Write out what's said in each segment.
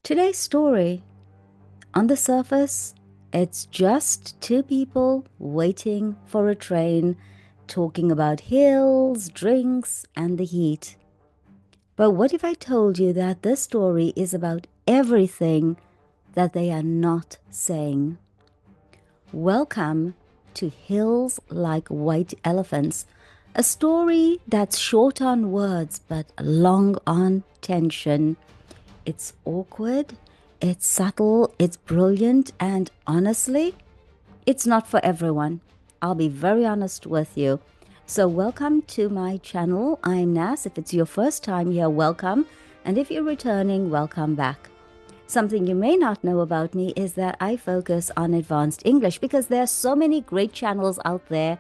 Today's story, on the surface, it's just two people waiting for a train, talking about hills, drinks, and the heat. But what if I told you that this story is about everything that they are not saying? Welcome to Hills Like White Elephants, a story that's short on words but long on tension. It's awkward, it's subtle, it's brilliant, and honestly, it's not for everyone. I'll be very honest with you. So, welcome to my channel. I'm Nas. If it's your first time here, welcome. And if you're returning, welcome back. Something you may not know about me is that I focus on advanced English because there are so many great channels out there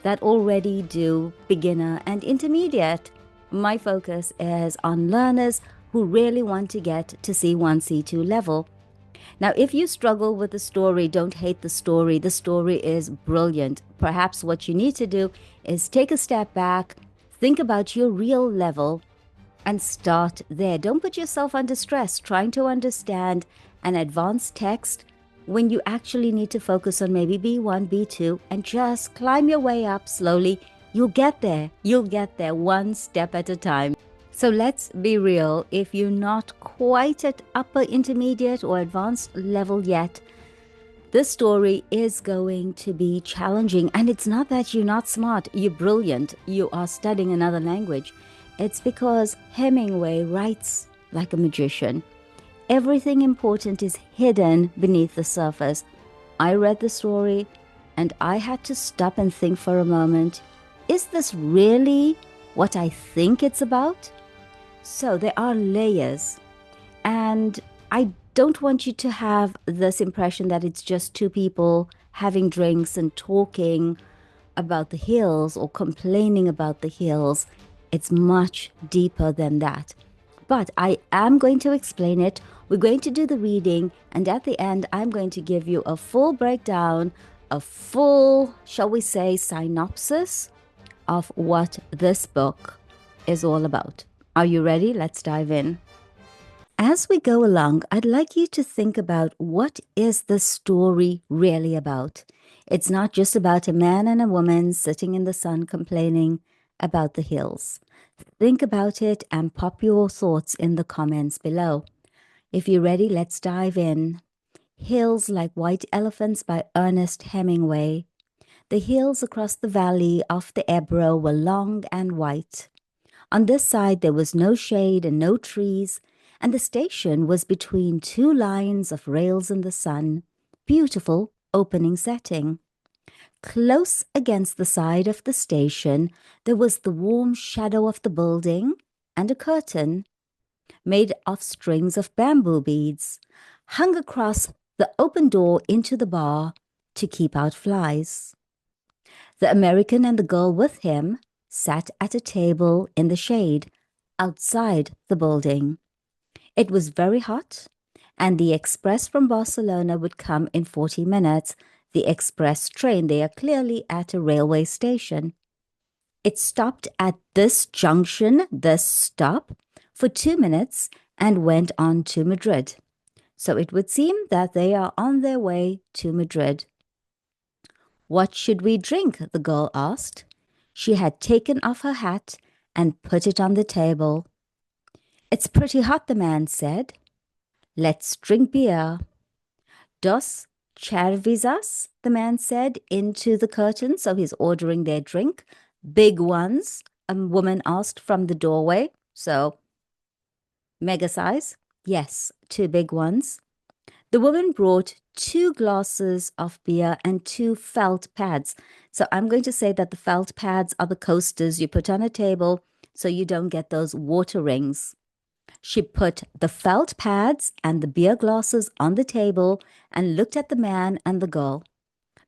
that already do beginner and intermediate. My focus is on learners who really want to get to C1, C2 level. Now, if you struggle with the story, don't hate the story. The story is brilliant. Perhaps what you need to do is take a step back, think about your real level, and start there. Don't put yourself under stress trying to understand an advanced text when you actually need to focus on maybe B1, B2, and just climb your way up slowly. You'll get there. You'll get there one step at a time. So let's be real. If you're not quite at upper intermediate or advanced level yet, this story is going to be challenging. And it's not that you're not smart, you're brilliant, you are studying another language. It's because Hemingway writes like a magician. Everything important is hidden beneath the surface. I read the story and I had to stop and think for a moment. Is this really what I think it's about? So there are layers, and I don't want you to have this impression that it's just two people having drinks and talking about the hills or complaining about the hills. It's much deeper than that. But I am going to explain it. We're going to do the reading, and at the end, I'm going to give you a full breakdown, a full, shall we say, synopsis of what this book is all about. Are you ready? Let's dive in. As we go along, I'd like you to think about what is the story really about. It's not just about a man and a woman sitting in the sun complaining about the hills. Think about it and pop your thoughts in the comments below. If you're ready, let's dive in. Hills Like White Elephants by Ernest Hemingway. The hills across the valley of the Ebro were long and white. On this side there was no shade and no trees, and the station was between two lines of rails in the sun. Beautiful opening setting. Close against the side of the station, there was the warm shadow of the building and a curtain made of strings of bamboo beads hung across the open door into the bar to keep out flies. The American and the girl with him sat at a table in the shade outside the building. It was very hot, and the express from Barcelona would come in 40 minutes. The express train, they are clearly at a railway station. It stopped at this junction, this stop, for 2 minutes and went on to Madrid. So it would seem that they are on their way to Madrid. What should we drink? The girl asked. She had taken off her hat and put it on the table. It's pretty hot, the man said. Let's drink beer. Dos cervezas, the man said into the curtain, so he's ordering their drink. Big ones, a woman asked from the doorway. So, mega size? Yes, 2 big ones. The woman brought 2 glasses of beer and 2 felt pads. So I'm going to say that the felt pads are the coasters you put on a table so you don't get those water rings. She put the felt pads and the beer glasses on the table and looked at the man and the girl.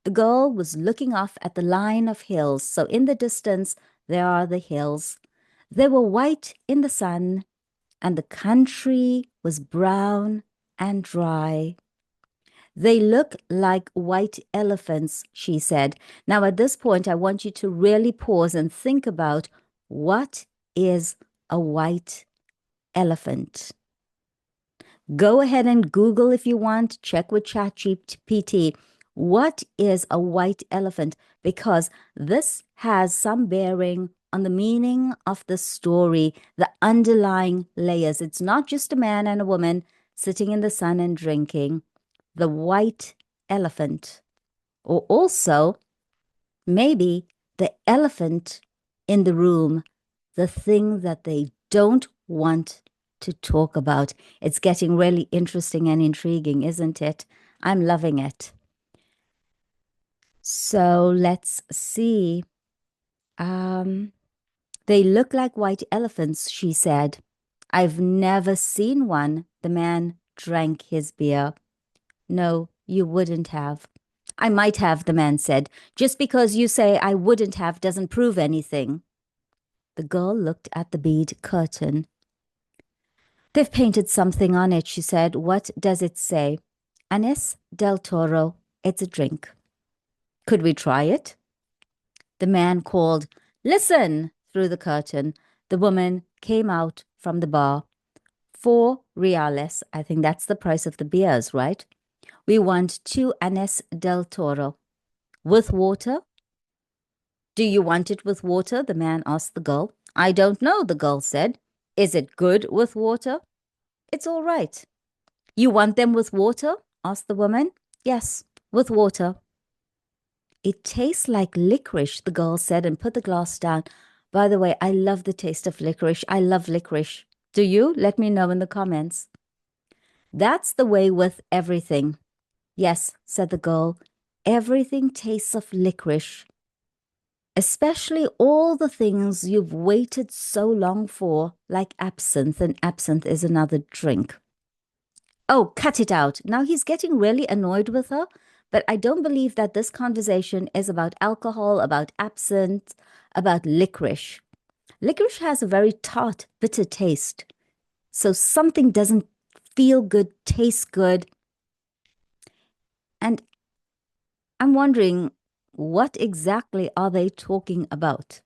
The girl was looking off at the line of hills. So in the distance, there are the hills. They were white in the sun, and the country was brown and dry. They look like white elephants, she said. Now, at this point, I want you to really pause and think about what is a white elephant. Go ahead and Google if you want, check with ChatGPT. What is a white elephant? Because this has some bearing on the meaning of the story, the underlying layers. It's not just a man and a woman sitting in the sun and drinking. The white elephant, or also maybe the elephant in the room, the thing that they don't want to talk about. It's getting really interesting and intriguing, isn't it? I'm loving it. So let's see. Um, they look like white elephants, she said. I've never seen one. The man drank his beer. No, you wouldn't have. I might have, the man said. Just because you say I wouldn't have doesn't prove anything. The girl looked at the bead curtain. They've painted something on it, she said. What does it say? Anis del Toro. It's a drink. Could we try it? The man called, Listen, through the curtain. The woman came out from the bar. 4 reales. I think that's the price of the beers, right? We want 2 Anis del Toro. With water? Do you want it with water? The man asked the girl. I don't know, the girl said. Is it good with water? It's all right. You want them with water? Asked the woman. Yes, with water. It tastes like licorice, the girl said and put the glass down. By the way, I love the taste of licorice. I love licorice. Do you? Let me know in the comments. That's the way with everything. Yes, said the girl. Everything tastes of licorice, especially all the things you've waited so long for, like absinthe, and absinthe is another drink. Oh, cut it out. Now he's getting really annoyed with her, but I don't believe that this conversation is about alcohol, about absinthe, about licorice. Licorice has a very tart, bitter taste. So something doesn't feel good, taste good. And I'm wondering, what exactly are they talking about?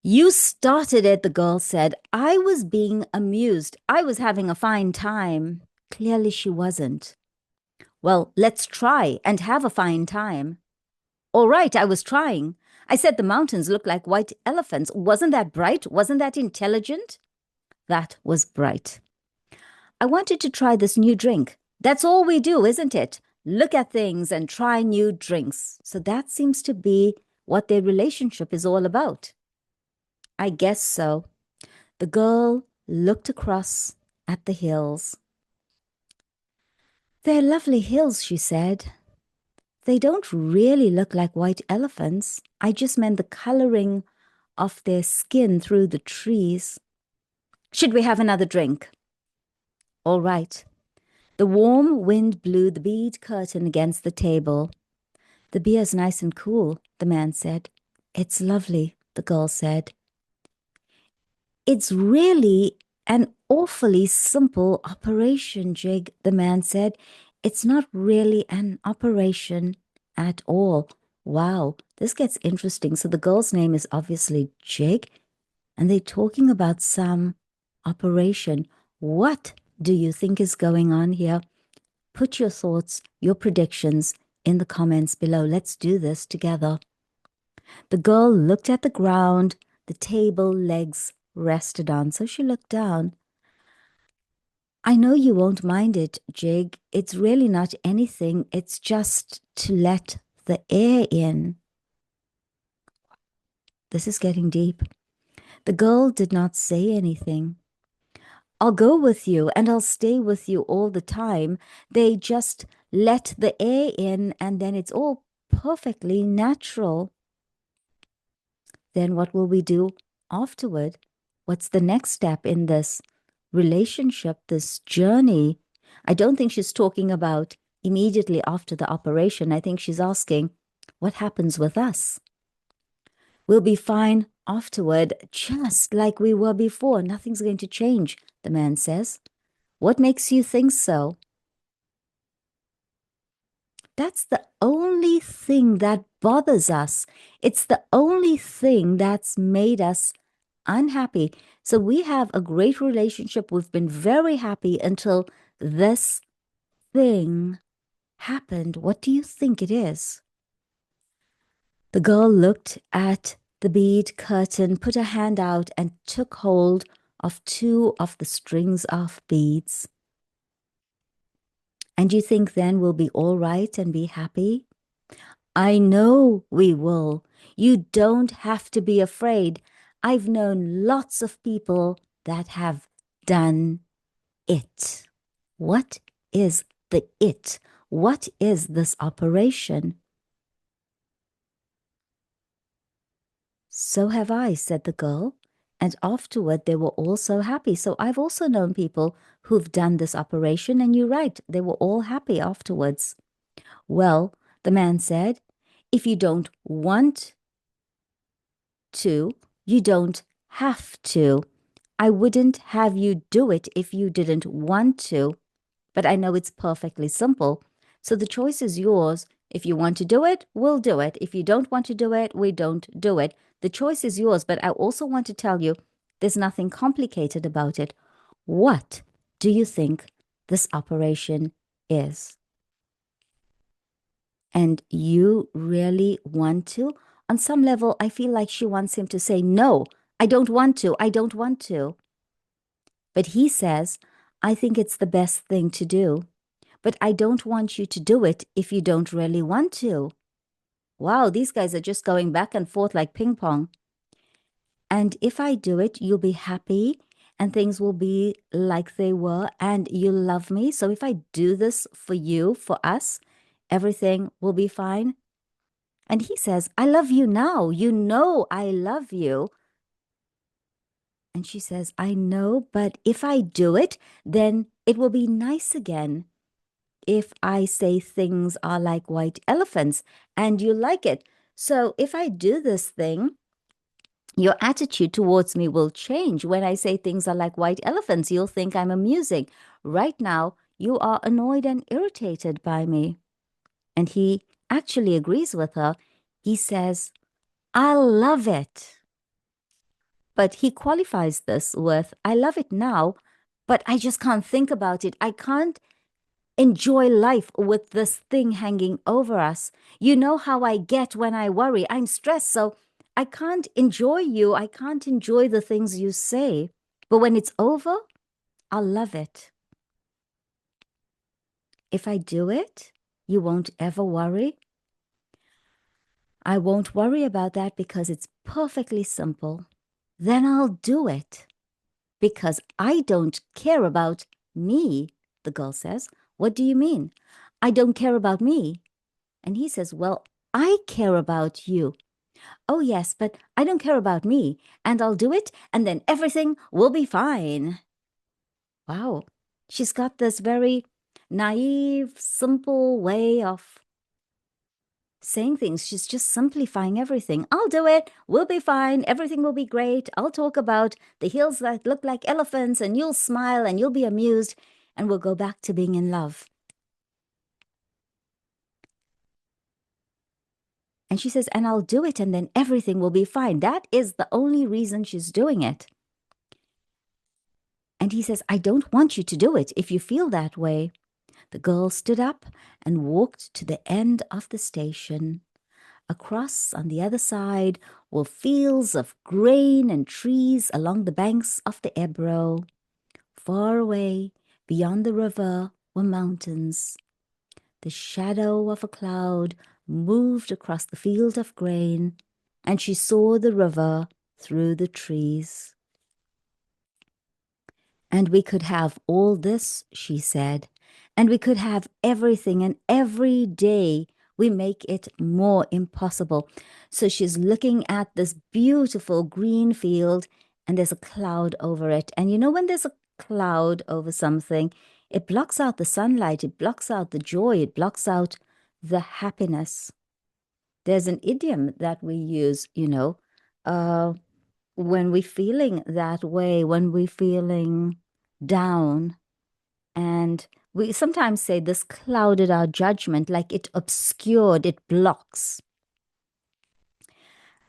You started it, the girl said. I was being amused. I was having a fine time. Clearly she wasn't. Well, let's try and have a fine time. All right, I was trying. I said the mountains look like white elephants. Wasn't that bright? Wasn't that intelligent? That was bright. I wanted to try this new drink. That's all we do, isn't it? Look at things and try new drinks. So that seems to be what their relationship is all about. I guess so. The girl looked across at the hills. They're lovely hills, she said. They don't really look like white elephants. I just meant the coloring of their skin through the trees. Should we have another drink? All right. The warm wind blew the bead curtain against the table. The beer's nice and cool, the man said. It's lovely, the girl said. It's really an awfully simple operation, Jig, the man said. It's not really an operation at all. Wow, this gets interesting. So the girl's name is obviously Jig, and they're talking about some operation. What do you think is going on here? Put your thoughts, your predictions in the comments below. Let's do this together. The girl looked at the ground, the table legs rested on, so she looked down. I know you won't mind it, Jig. It's really not anything. It's just to let the air in. This is getting deep. The girl did not say anything. I'll go with you and I'll stay with you all the time. They just let the air in and then it's all perfectly natural. Then what will we do afterward? What's the next step in this relationship, this journey? I don't think she's talking about immediately after the operation. I think she's asking, what happens with us? We'll be fine afterward, just like we were before. Nothing's going to change, the man says. What makes you think so? That's the only thing that bothers us. It's the only thing that's made us unhappy. So we have a great relationship. We've been very happy until this thing happened. What do you think it is? The girl looked at the bead curtain, put her hand out, and took hold of two of the strings of beads. And you think then we'll be all right and be happy? I know we will. You don't have to be afraid. I've known lots of people that have done it. What is the it? What is this operation? So have I, said the girl. And afterward, they were all so happy. So I've also known people who've done this operation, and you're right, they were all happy afterwards. Well, the man said, if you don't want to, you don't have to. I wouldn't have you do it if you didn't want to, but I know it's perfectly simple. So the choice is yours. If you want to do it, we'll do it. If you don't want to do it, we don't do it. The choice is yours, but I also want to tell you there's nothing complicated about it. What do you think this operation is? And you really want to? On some level, I feel like she wants him to say, no, I don't want to. I don't want to. But he says, I think it's the best thing to do. But I don't want you to do it if you don't really want to. Wow, these guys are just going back and forth like ping pong. And if I do it, you'll be happy and things will be like they were and you'll love me. So if I do this for you, for us, everything will be fine. And he says, I love you now. You know I love you. And she says, I know, but if I do it, then it will be nice again. If I say things are like white elephants and you like it. So if I do this thing, your attitude towards me will change. When I say things are like white elephants, you'll think I'm amusing. Right now, you are annoyed and irritated by me. And he actually agrees with her. He says, I love it. But he qualifies this with, I love it now, but I just can't think about it. I can't enjoy life with this thing hanging over us. You know how I get when I worry. I'm stressed, so I can't enjoy you. I can't enjoy the things you say. But when it's over, I'll love it. If I do it, you won't ever worry. I won't worry about that because it's perfectly simple. Then I'll do it. Because I don't care about me, the girl says. What do you mean? I don't care about me. And he says, well, I care about you. Oh, yes, but I don't care about me. And I'll do it, and then everything will be fine. Wow. She's got this very naive, simple way of saying things. She's just simplifying everything. I'll do it. We'll be fine. Everything will be great. I'll talk about the hills that look like elephants, and you'll smile and you'll be amused, and we'll go back to being in love. And she says, and I'll do it, and then everything will be fine. That is the only reason she's doing it. And he says, I don't want you to do it if you feel that way. The girl stood up and walked to the end of the station. Across on the other side were fields of grain and trees along the banks of the Ebro. Far away, beyond the river, were mountains. The shadow of a cloud moved across the field of grain, and she saw the river through the trees. And we could have all this, she said, and we could have everything, and every day we make it more impossible. So she's looking at this beautiful green field, and there's a cloud over it. And you know, when there's a cloud over something, it blocks out the sunlight, it blocks out the joy, it blocks out the happiness. There's an idiom that we use, when we're feeling that way, when we're feeling down, and we sometimes say this clouded our judgment, like it obscured, it blocks.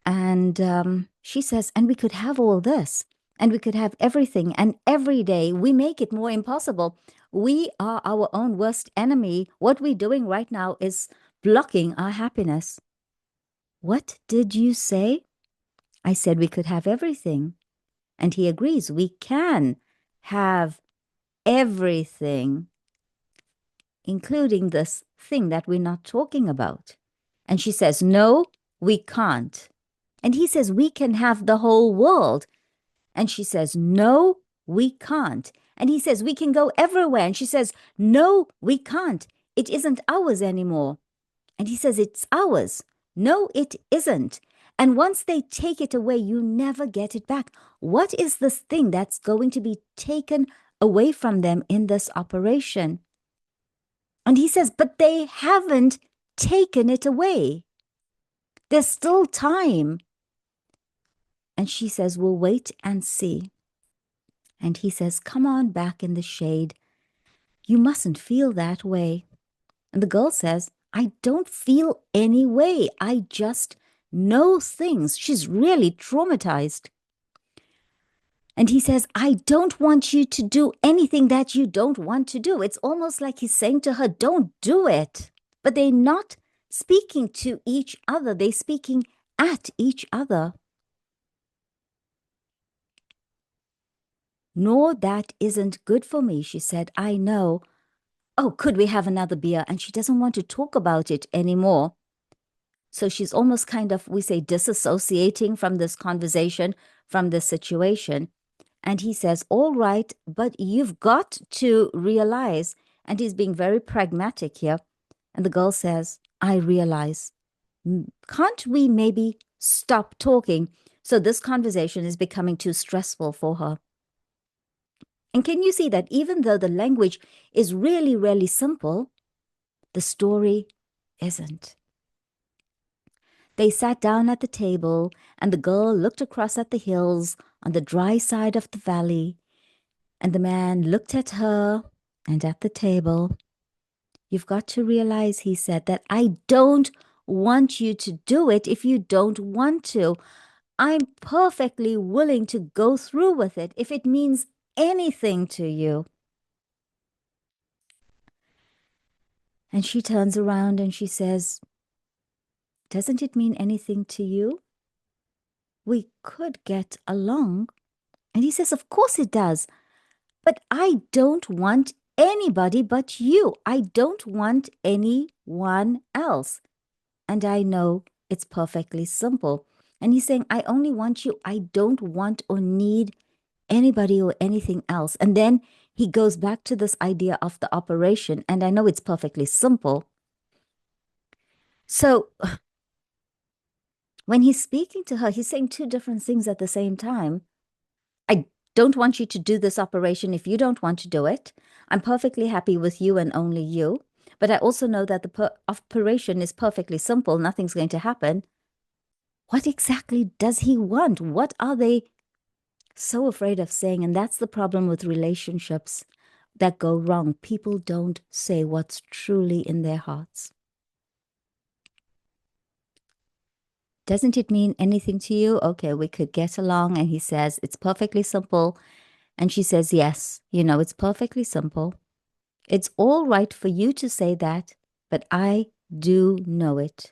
And she says, and we could have all this, and we could have everything. And every day we make it more impossible. We are our own worst enemy. What we're doing right now is blocking our happiness. What did you say? I said we could have everything. And he agrees we can have everything, including this thing that we're not talking about. And she says, no, we can't. And he says, we can have the whole world. And she says, no, we can't. And he says, we can go everywhere. And she says, no, we can't. It isn't ours anymore. And he says, it's ours. No, it isn't. And once they take it away, you never get it back. What is this thing that's going to be taken away from them in this operation? And he says, but they haven't taken it away. There's still time. And she says, we'll wait and see. And he says, come on back in the shade. You mustn't feel that way. And the girl says, I don't feel any way. I just know things. She's really traumatized. And he says, I don't want you to do anything that you don't want to do. It's almost like he's saying to her, don't do it. But they're not speaking to each other. They're speaking at each other. No, that isn't good for me, she said. I know. Oh, could we have another beer? And she doesn't want to talk about it anymore. So she's almost kind of, we say, disassociating from this conversation, from this situation. And he says, all right, but you've got to realize, and he's being very pragmatic here. And the girl says, I realize. Can't we maybe stop talking? So this conversation is becoming too stressful for her. And can you see that even though the language is really, really simple, the story isn't? They sat down at the table, and the girl looked across at the hills on the dry side of the valley, and the man looked at her and at the table. You've got to realize, he said, that I don't want you to do it if you don't want to. I'm perfectly willing to go through with it if it means anything to you. And she turns around and she says, doesn't it mean anything to you? We could get along. And he says, of course it does. But I don't want anybody but you. I don't want anyone else. And I know it's perfectly simple. And he's saying, I only want you. I don't want or need anybody or anything else. And then he goes back to this idea of the operation. And I know it's perfectly simple. So when he's speaking to her, he's saying two different things at the same time. I don't want you to do this operation if you don't want to do it. I'm perfectly happy with you and only you. But I also know that the operation is perfectly simple. Nothing's going to happen. What exactly does he want? What are they so afraid of saying? And that's the problem with relationships that go wrong. People don't say what's truly in their hearts. Doesn't it mean anything to you? Okay, we could get along. And he says, it's perfectly simple. And she says, yes, it's perfectly simple. It's all right for you to say that, but I do know it.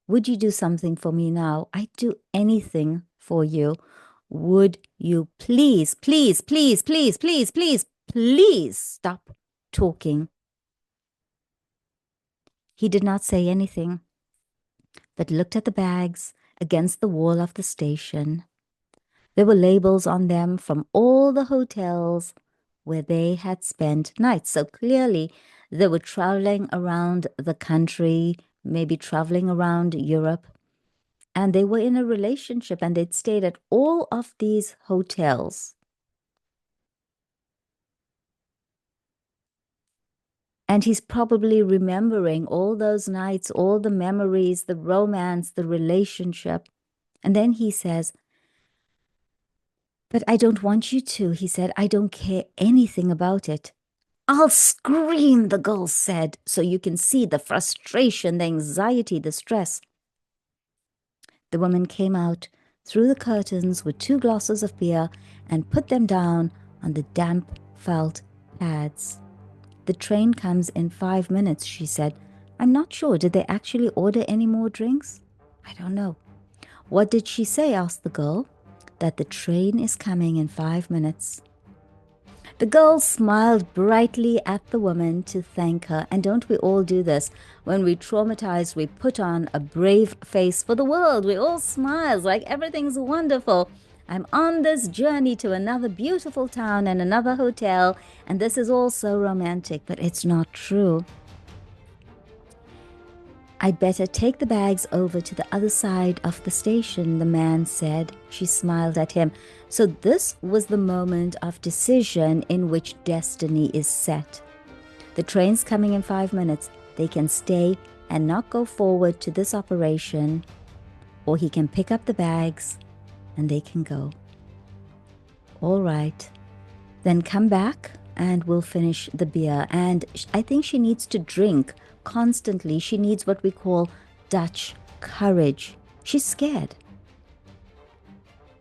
Would you do something for me now? I'd do anything for you. Would you please, please, please, please, please, please, please stop talking? He did not say anything, but looked at the bags against the wall of the station. There were labels on them from all the hotels where they had spent nights. So clearly they were traveling around the country, maybe traveling around Europe. And they were in a relationship and they'd stayed at all of these hotels. And he's probably remembering all those nights, all the memories, the romance, the relationship. And then he says, but I don't want you to, he said. I don't care anything about it. I'll scream, the girl said, so you can see the frustration, the anxiety, the stress. The woman came out through the curtains with 2 glasses of beer and put them down on the damp felt pads. The train comes in 5 minutes, she said. I'm not sure. Did they actually order any more drinks? I don't know. What did she say? Asked the girl. That the train is coming in 5 minutes. The girl smiled brightly at the woman to thank her. And don't we all do this? When we're traumatized, we put on a brave face for the world. We all smile like everything's wonderful. I'm on this journey to another beautiful town and another hotel, and this is all so romantic, but it's not true. I'd better take the bags over to the other side of the station, the man said. She smiled at him. So this was the moment of decision in which destiny is set. The train's coming in 5 minutes. They can stay and not go forward to this operation, or he can pick up the bags and they can go. All right, then come back and we'll finish the beer. And I think she needs to drink constantly. She needs what we call Dutch courage. She's scared.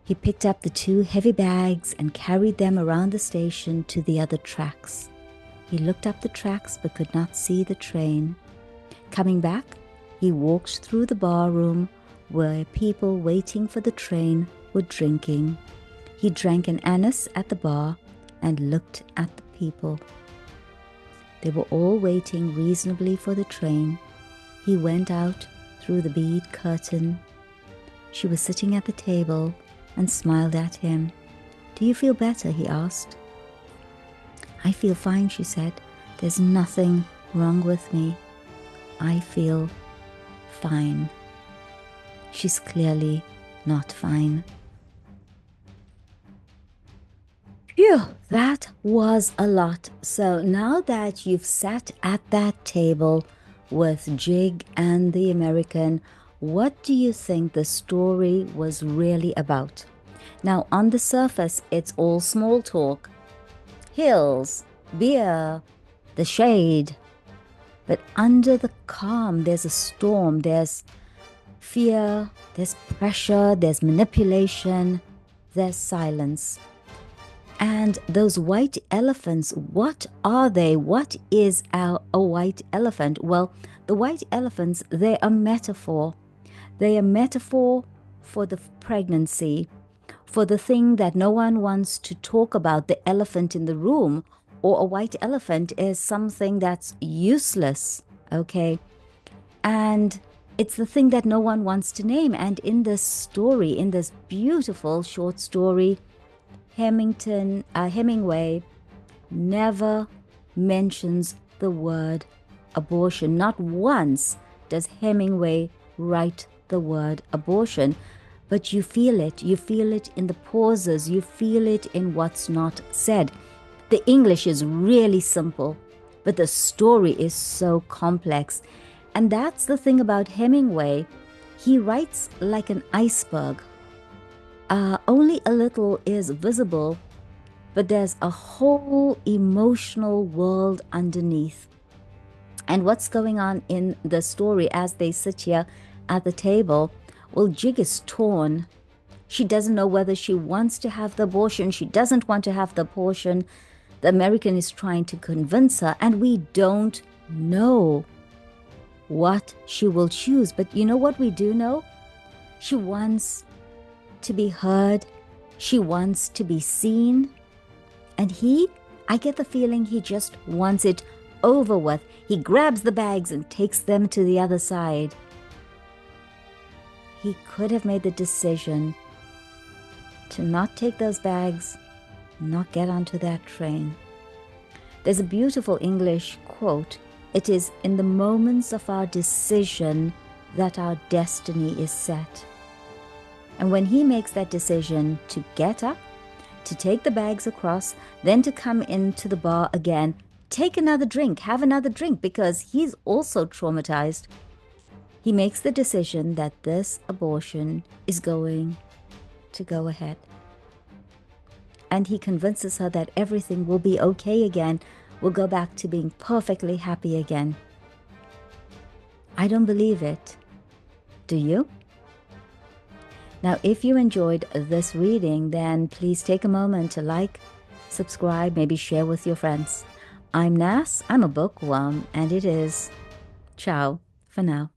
He picked up the 2 heavy bags and carried them around the station to the other tracks. He looked up the tracks but could not see the train. Coming back, he walked through the bar room where people waiting for the train were drinking. He drank an anise at the bar and looked at the people. They were all waiting reasonably for the train. He went out through the bead curtain. She was sitting at the table and smiled at him. Do you feel better? He asked. I feel fine, she said. There's nothing wrong with me. I feel fine. She's clearly not fine. Phew, that was a lot. So now that you've sat at that table with Jig and the American, what do you think the story was really about? Now, on the surface, it's all small talk. Hills, beer, the shade. But under the calm, there's a storm. There's fear, there's pressure, there's manipulation, there's silence. And those white elephants, what are they? What is a white elephant? Well, the white elephants, they're a metaphor. They're a metaphor for the pregnancy, for the thing that no one wants to talk about, the elephant in the room, or a white elephant is something that's useless, okay? And it's the thing that no one wants to name. And in this story, in this beautiful short story, Hemingway never mentions the word abortion. Not once does Hemingway write the word abortion, but you feel it. You feel it in the pauses. You feel it in what's not said. The English is really simple, but the story is so complex. And that's the thing about Hemingway. He writes like an iceberg. Only a little is visible, but there's a whole emotional world underneath. And what's going on in the story as they sit here at the table? Well, Jig is torn. She doesn't know whether she wants to have the abortion. She doesn't want to have the abortion. The American is trying to convince her, and we don't know what she will choose. But you know what we do know? She wants to be heard. She wants to be seen. And I get the feeling he just wants it over with. He grabs the bags and takes them to the other side. He could have made the decision to not take those bags, not get onto that train. There's a beautiful English quote. It is in the moments of our decision that our destiny is set. And when he makes that decision to get up, to take the bags across, then to come into the bar again, take another drink, have another drink, because he's also traumatized. He makes the decision that this abortion is going to go ahead. And he convinces her that everything will be okay again, will go back to being perfectly happy again. I don't believe it. Do you? Now, if you enjoyed this reading, then please take a moment to like, subscribe, maybe share with your friends. I'm Nas, I'm a bookworm, and it is ciao for now.